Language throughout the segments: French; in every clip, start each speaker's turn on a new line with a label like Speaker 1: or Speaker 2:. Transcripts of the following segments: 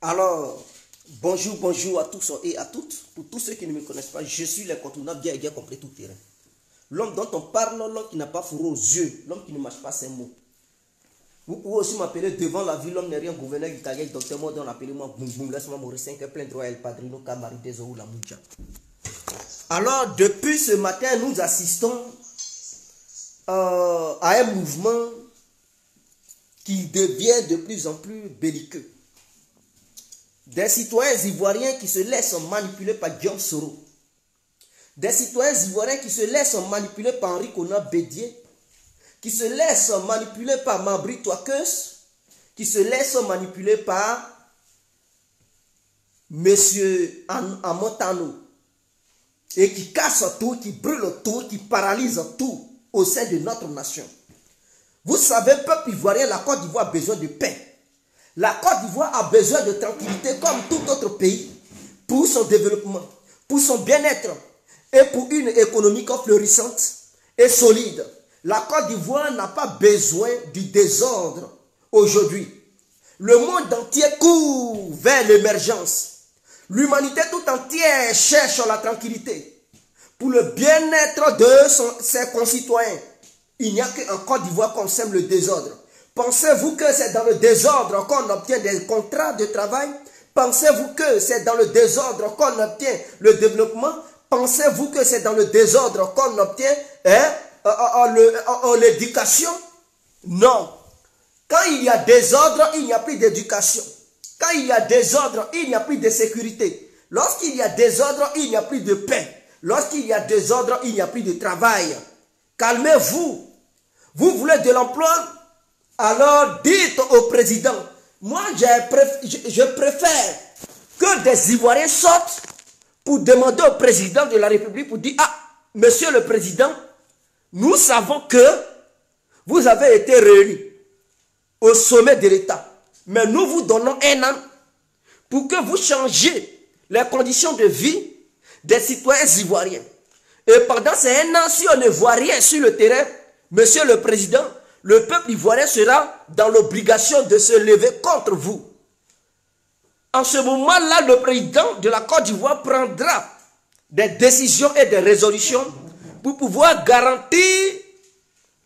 Speaker 1: Alors, bonjour à tous et à toutes. Pour tous ceux qui ne me connaissent pas, je suis l'incontournable bien et bien compris tout terrain. L'homme dont on parle, l'homme qui n'a pas fourré aux yeux, l'homme qui ne mâche pas ses mots. Vous pouvez aussi m'appeler devant la vie, l'homme n'est rien, gouverneur Gitagé, docteur Modon, appelez-moi Boum Boum, laisse-moi mourir 5 plein droit, El Padrino, Kamari, Dezo, la Mouja. Alors, depuis ce matin, nous assistons à un mouvement qui devient de plus en plus belliqueux. Des citoyens ivoiriens qui se laissent manipuler par Guillaume Soro. Des citoyens ivoiriens qui se laissent manipuler par Henri Konan Bédier. Qui se laissent manipuler par Mabri Touakeus. Qui se laissent manipuler par Monsieur Amotano. Et qui cassent tout, qui brûlent tout, qui paralysent tout au sein de notre nation. Vous savez, peuple ivoirien, la Côte d'Ivoire a besoin de paix. La Côte d'Ivoire a besoin de tranquillité comme tout autre pays pour son développement, pour son bien-être et pour une économie florissante et solide. La Côte d'Ivoire n'a pas besoin du désordre aujourd'hui. Le monde entier court vers l'émergence. L'humanité tout entière cherche la tranquillité pour le bien-être de ses concitoyens. Il n'y a qu'en Côte d'Ivoire qu'on sème le désordre. Pensez-vous que c'est dans le désordre qu'on obtient des contrats de travail? Pensez-vous que c'est dans le désordre qu'on obtient le développement? Pensez-vous que c'est dans le désordre qu'on obtient l'éducation? Non. Quand il y a désordre, il n'y a plus d'éducation. Quand il y a désordre, il n'y a plus de sécurité. Lorsqu'il y a désordre, il n'y a plus de paix. Lorsqu'il y a désordre, il n'y a plus de travail. Calmez-vous. Vous voulez de l'emploi? Alors dites au président, moi je préfère que des Ivoiriens sortent pour demander au président de la République pour dire, ah, monsieur le président, nous savons que vous avez été réélu au sommet de l'État. Mais nous vous donnons un an pour que vous changiez les conditions de vie des citoyens ivoiriens. Et pendant ces un an, si on ne voit rien sur le terrain, monsieur le président, le peuple ivoirien sera dans l'obligation de se lever contre vous. En ce moment-là, le président de la Côte d'Ivoire prendra des décisions et des résolutions pour pouvoir garantir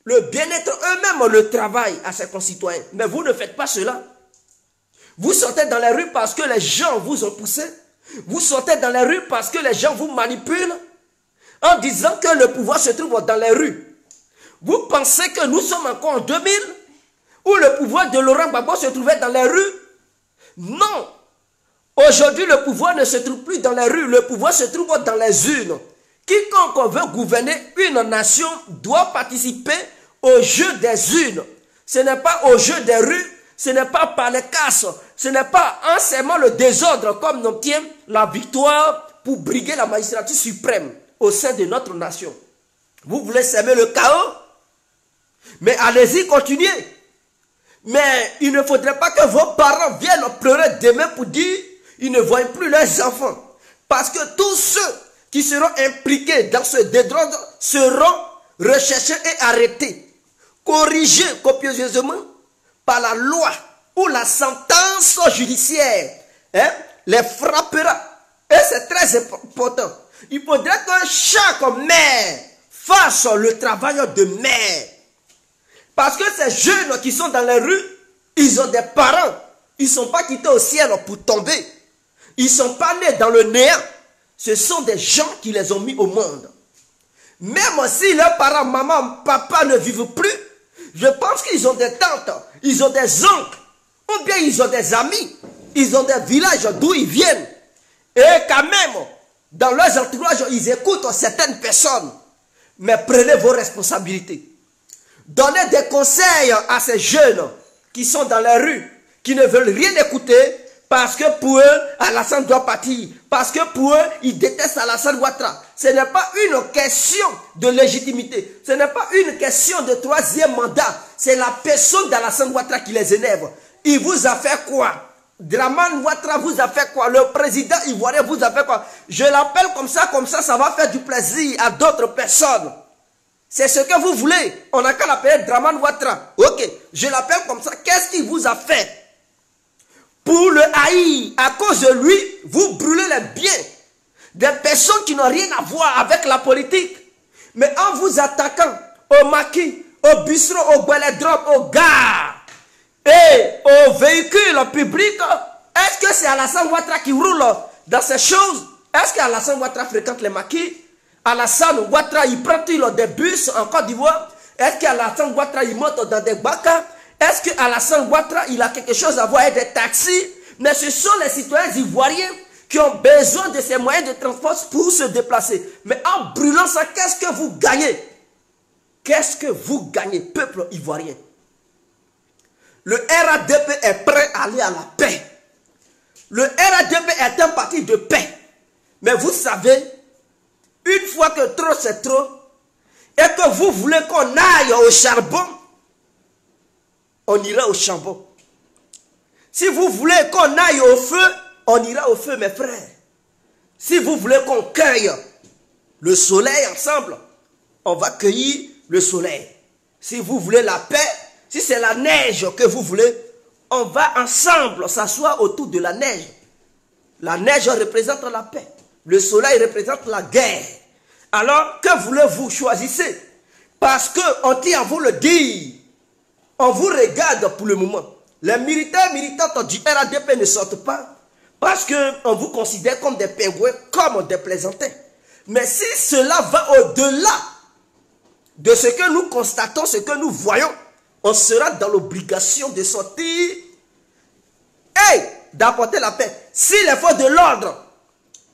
Speaker 1: le bien-être eux-mêmes, le travail à ses concitoyens. Mais vous ne faites pas cela. Vous sortez dans les rues parce que les gens vous ont poussé. Vous sortez dans les rues parce que les gens vous manipulent en disant que le pouvoir se trouve dans les rues. Vous pensez que nous sommes encore en 2000 où le pouvoir de Laurent Gbagbo se trouvait dans les rues? Non. Aujourd'hui, le pouvoir ne se trouve plus dans les rues. Le pouvoir se trouve dans les urnes. Quiconque veut gouverner une nation doit participer au jeu des urnes. Ce n'est pas au jeu des rues. Ce n'est pas par les casses. Ce n'est pas en seulement le désordre comme nous obtient la victoire pour briguer la magistrature suprême au sein de notre nation. Vous voulez semer le chaos? Mais allez-y, continuez. Mais il ne faudrait pas que vos parents viennent pleurer demain pour dire qu'ils ne voient plus leurs enfants. Parce que tous ceux qui seront impliqués dans ce désordre seront recherchés et arrêtés. Corrigés copieusement par la loi ou la sentence judiciaire. Les frappera. Et c'est très important. Il faudrait que chaque mère fasse le travail de mère. Parce que ces jeunes qui sont dans les rues, ils ont des parents. Ils ne sont pas quittés au ciel pour tomber. Ils ne sont pas nés dans le néant. Ce sont des gens qui les ont mis au monde. Même si leurs parents, maman, papa ne vivent plus, je pense qu'ils ont des tantes, ils ont des oncles, ou bien ils ont des amis, ils ont des villages d'où ils viennent. Et quand même, dans leurs entourages, ils écoutent certaines personnes. Mais prenez vos responsabilités. Donnez des conseils à ces jeunes qui sont dans les rues, qui ne veulent rien écouter, parce que pour eux, Alassane doit partir. Parce que pour eux, ils détestent Alassane Ouattara. Ce n'est pas une question de légitimité. Ce n'est pas une question de troisième mandat. C'est la personne d'Alassane Ouattara qui les énerve. Il vous a fait quoi? Dramane Ouattara vous a fait quoi? Le président ivoirien vous a fait quoi? Je l'appelle comme ça, ça va faire du plaisir à d'autres personnes. C'est ce que vous voulez. On n'a qu'à l'appeler Dramane Ouattara. Ok, je l'appelle comme ça. Qu'est-ce qu'il vous a fait? pour le haïr. À cause de lui, vous brûlez les biens des personnes qui n'ont rien à voir avec la politique. Mais en vous attaquant aux maquis, aux bistrots, aux balladromes, aux gares et aux véhicules publics, est-ce que c'est Alassane Ouattara qui roule dans ces choses? Est-ce qu'Alassane Ouattara fréquente les maquis? Alassane Ouattara, il prend-il des bus en Côte d'Ivoire? Est-ce qu'Alassane Ouattara, il monte dans des bacs? Est-ce qu'Alassane Ouattara, il a quelque chose à voir avec des taxis? Mais ce sont les citoyens ivoiriens qui ont besoin de ces moyens de transport pour se déplacer. Mais en brûlant ça, qu'est-ce que vous gagnez? Qu'est-ce que vous gagnez, peuple ivoirien? Le RADP est prêt à aller à la paix. Le RADP est un parti de paix. Mais vous savez, une fois que trop c'est trop, et que vous voulez qu'on aille au charbon, on ira au charbon. Si vous voulez qu'on aille au feu, on ira au feu, mes frères. Si vous voulez qu'on cueille le soleil ensemble, on va cueillir le soleil. Si vous voulez la paix, si c'est la neige que vous voulez, on va ensemble s'asseoir autour de la neige. La neige représente la paix. Le soleil représente la guerre. Alors, que voulez-vous? Choisissez. Parce qu'on tient à vous le dire. On vous regarde pour le moment. Les militaires militantes du RADP ne sortent pas parce qu'on vous considère comme des pingouins, comme des plaisantins. Mais si cela va au-delà de ce que nous constatons, ce que nous voyons, on sera dans l'obligation de sortir et d'apporter la paix. Si les forces de l'ordre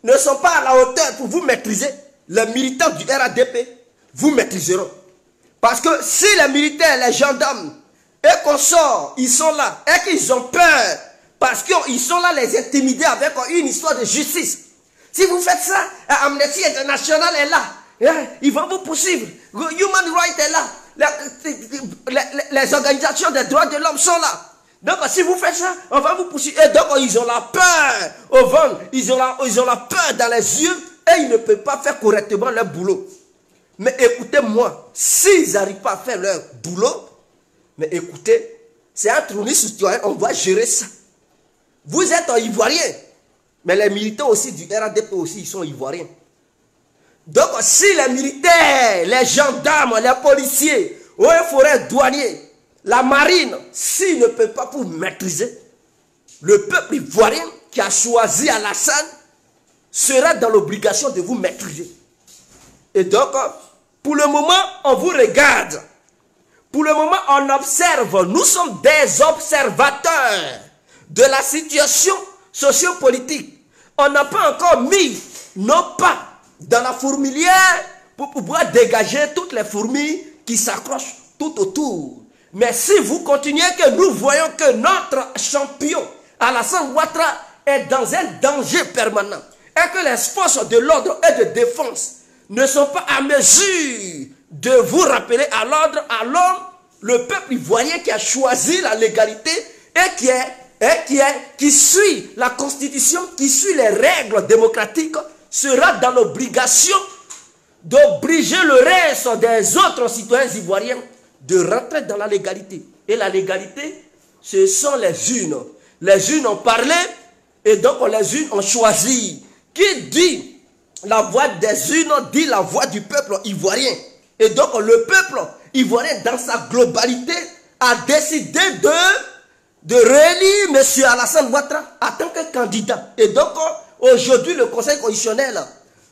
Speaker 1: ne sont pas à la hauteur pour vous maîtriser, les militants du RADP vous maîtriseront. Parce que si les militaires, les gendarmes et qu'on sort, ils sont là et qu'ils ont peur parce qu'ils sont là les intimider avec une histoire de justice. Si vous faites ça, Amnesty International est là. Ils vont vous poursuivre. Human Rights est là. Les organisations des droits de l'homme sont là. Donc si vous faites ça, on va vous poursuivre. Et donc ils ont la peur au ventre. Ils ont la peur dans les yeux et ils ne peuvent pas faire correctement leur boulot. Mais écoutez-moi, s'ils n'arrivent pas à faire leur boulot, mais écoutez, c'est entre nous citoyens, on va gérer ça. Vous êtes ivoirien, mais les militants aussi du RADP aussi, ils sont ivoiriens. Donc si les militaires, les gendarmes, les policiers, les forêts douaniers, la marine, s'ils ne peuvent pas vous maîtriser, le peuple ivoirien qui a choisi Alassane sera dans l'obligation de vous maîtriser. Et donc, pour le moment, on vous regarde. Pour le moment, on observe. Nous sommes des observateurs de la situation sociopolitique. On n'a pas encore mis nos pas dans la fourmilière pour pouvoir dégager toutes les fourmis qui s'accrochent tout autour. Mais si vous continuez, que nous voyons que notre champion, Alassane Ouattara, est dans un danger permanent et que les forces de l'ordre et de défense ne sont pas à mesure de vous rappeler à l'ordre, alors le peuple ivoirien qui a choisi la légalité et qui suit la constitution, qui suit les règles démocratiques, sera dans l'obligation d'obliger le reste des autres citoyens ivoiriens de rentrer dans la légalité. Et la légalité, ce sont les unes. Les unes ont parlé et donc les unes ont choisi. Qui dit la voix des unes dit la voix du peuple ivoirien. Et donc le peuple ivoirien dans sa globalité a décidé de réélire M. Alassane Ouattara en tant que candidat. Et donc aujourd'hui le Conseil constitutionnel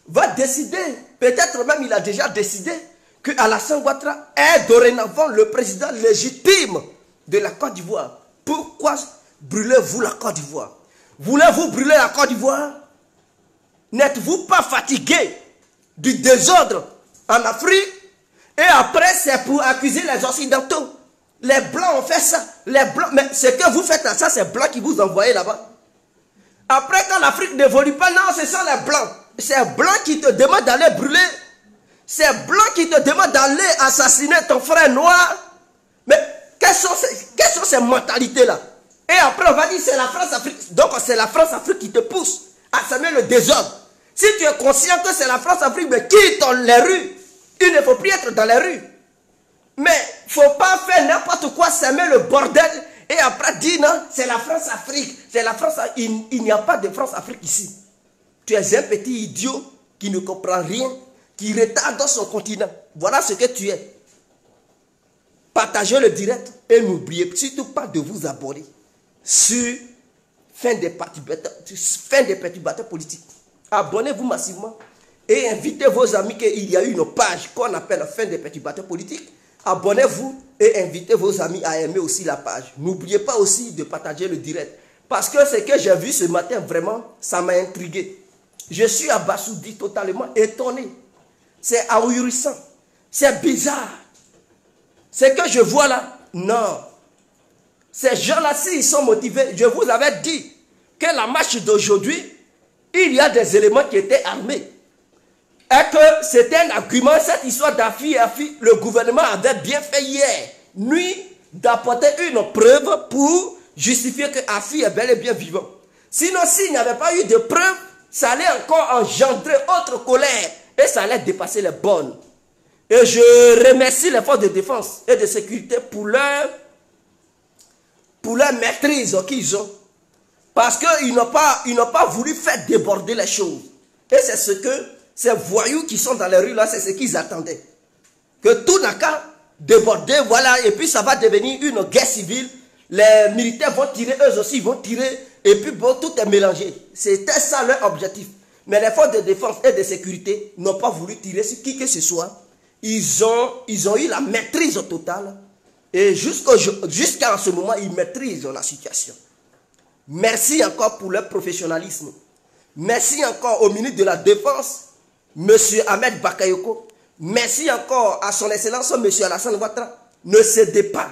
Speaker 1: va décider, peut-être même il a déjà décidé, que Alassane Ouattara est dorénavant le président légitime de la Côte d'Ivoire. Pourquoi brûlez-vous la Côte d'Ivoire? Voulez-vous brûler la Côte d'Ivoire? N'êtes-vous pas fatigué du désordre en Afrique? Et après, c'est pour accuser les Occidentaux. Les Blancs ont fait ça. Les Blancs, mais ce que vous faites là, ça, c'est Blancs qui vous envoient là-bas. Après, quand l'Afrique n'évolue pas, non, ce sont les Blancs. C'est Blancs qui te demandent d'aller brûler. C'est Blancs qui te demandent d'aller assassiner ton frère noir. Mais quelles sont ces mentalités-là? Et après, on va dire c'est la France-Afrique. Donc, c'est la France-Afrique qui te pousse à semer le désordre. Si tu es conscient que c'est la France-Afrique, mais quitte les rues. Il ne faut plus être dans les rues. Mais il ne faut pas faire n'importe quoi, semer le bordel Et après dire non, c'est la France-Afrique. C'est la France. Il n'y a pas de France-Afrique ici. Tu es un petit idiot qui ne comprend rien, qui retarde dans son continent. Voilà ce que tu es. Partagez le direct et n'oubliez surtout pas de vous abonner sur fin des perturbateurs politiques. Abonnez-vous massivement et invitez vos amis qu'il y a une page qu'on appelle fin des perturbateurs politiques. Abonnez-vous et invitez vos amis à aimer aussi la page. N'oubliez pas aussi de partager le direct. Parce que ce que j'ai vu ce matin, vraiment, ça m'a intrigué. Je suis abasourdi, totalement étonné. C'est ahurissant. C'est bizarre. Ce que je vois là, non. Ces gens-là, s'ils sont motivés, je vous avais dit que la marche d'aujourd'hui, il y a des éléments qui étaient armés. Et que c'était un argument, cette histoire d'Afi et Afi, le gouvernement avait bien fait hier, nuit, d'apporter une preuve pour justifier que Afi est bel et bien vivant. Sinon, s'il n'y avait pas eu de preuve, ça allait encore engendrer autre colère et ça allait dépasser les bornes. Et je remercie les forces de défense et de sécurité pour leur maîtrise qu'ils ont. Parce qu'ils n'ont pas voulu faire déborder les choses. Et c'est ce que ces voyous qui sont dans les rues là, c'est ce qu'ils attendaient. Que tout n'a qu'à déborder, voilà, et puis ça va devenir une guerre civile. Les militaires vont tirer, eux aussi ils vont tirer, et puis bon, tout est mélangé. C'était ça leur objectif. Mais les forces de défense et de sécurité n'ont pas voulu tirer sur qui que ce soit. Ils ont eu la maîtrise totale. Et jusqu'à ce moment, ils maîtrisent la situation. Merci encore pour leur professionnalisme. Merci encore au ministre de la Défense, M. Ahmed Bakayoko. Merci encore à son excellence, M. Alassane Ouattara. Ne cédez pas.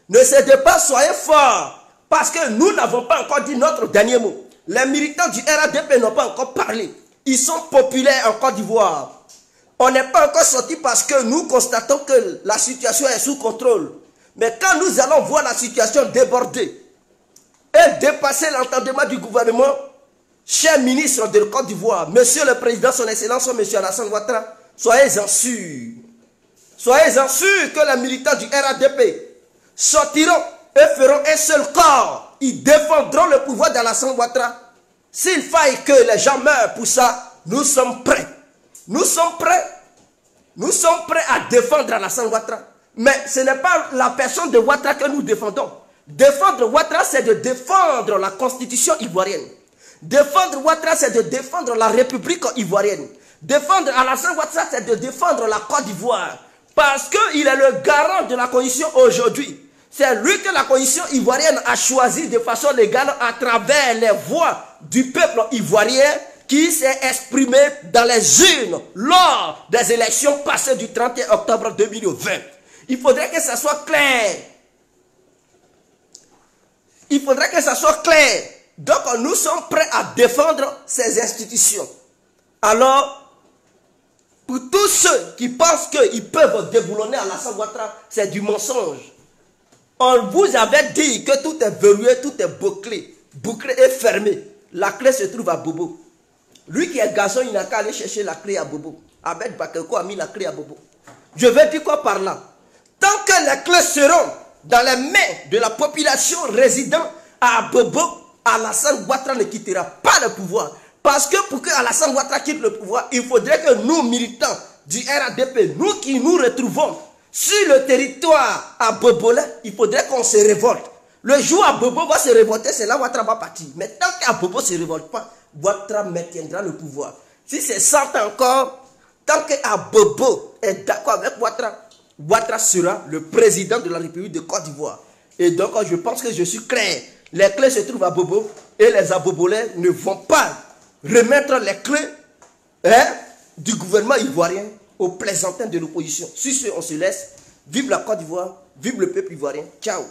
Speaker 1: Ne cédez pas, soyez forts. Parce que nous n'avons pas encore dit notre dernier mot. Les militants du RADP n'ont pas encore parlé. Ils sont populaires en Côte d'Ivoire. On n'est pas encore sorti parce que nous constatons que la situation est sous contrôle. Mais quand nous allons voir la situation déborder et dépasser l'entendement du gouvernement, cher ministre de Côte d'Ivoire, monsieur le président, son excellence, monsieur Alassane Ouattara, soyez-en sûrs. Soyez-en sûrs que les militants du RADP sortiront et feront un seul corps. Ils défendront le pouvoir d'Alassane Ouattara. S'il faille que les gens meurent pour ça, nous sommes prêts. Nous sommes prêts. Nous sommes prêts à défendre Alassane Ouattara. Mais ce n'est pas la personne de Ouattara que nous défendons. Défendre Ouattara, c'est de défendre la constitution ivoirienne. Défendre Ouattara, c'est de défendre la République ivoirienne. Défendre Alassane Ouattara, c'est de défendre la Côte d'Ivoire. Parce qu'il est le garant de la constitution aujourd'hui. C'est lui que la constitution ivoirienne a choisi de façon légale à travers les voix du peuple ivoirien qui s'est exprimé dans les urnes lors des élections passées du 31 octobre 2020. Il faudrait que ça soit clair. Il faudrait que ça soit clair. Donc nous sommes prêts à défendre ces institutions. Alors, pour tous ceux qui pensent qu'ils peuvent déboulonner Alassane Ouattara, c'est du mensonge. On vous avait dit que tout est verrouillé, tout est bouclé et fermé. La clé se trouve à Bobo. Lui qui est garçon, il n'a qu'à aller chercher la clé à Bobo. Ahmed Bakayoko a mis la clé à Bobo. Je veux dire quoi par là? Tant que les clés seront dans les mains de la population résidant à Bobo, Alassane Ouattara ne quittera pas le pouvoir. Parce que pour que Alassane Ouattara quitte le pouvoir, il faudrait que nous, militants du RADP, nous qui nous retrouvons sur le territoire à Bobo, là, il faudrait qu'on se révolte. Le jour où Bobo va se révolter, c'est là où Ouattara va partir. Mais tant qu'à Bobo ne se révolte pas, Ouattara maintiendra le pouvoir. Si c'est 100 ans encore, tant qu'à Bobo est d'accord avec Ouattara, Ouattara sera le président de la République de Côte d'Ivoire. Et donc, je pense que je suis clair. Les clés se trouvent à Bobo et les Abobolais ne vont pas remettre les clés du gouvernement ivoirien aux plaisantins de l'opposition. Sur ce, on se laisse. Vive la Côte d'Ivoire, vive le peuple ivoirien. Ciao.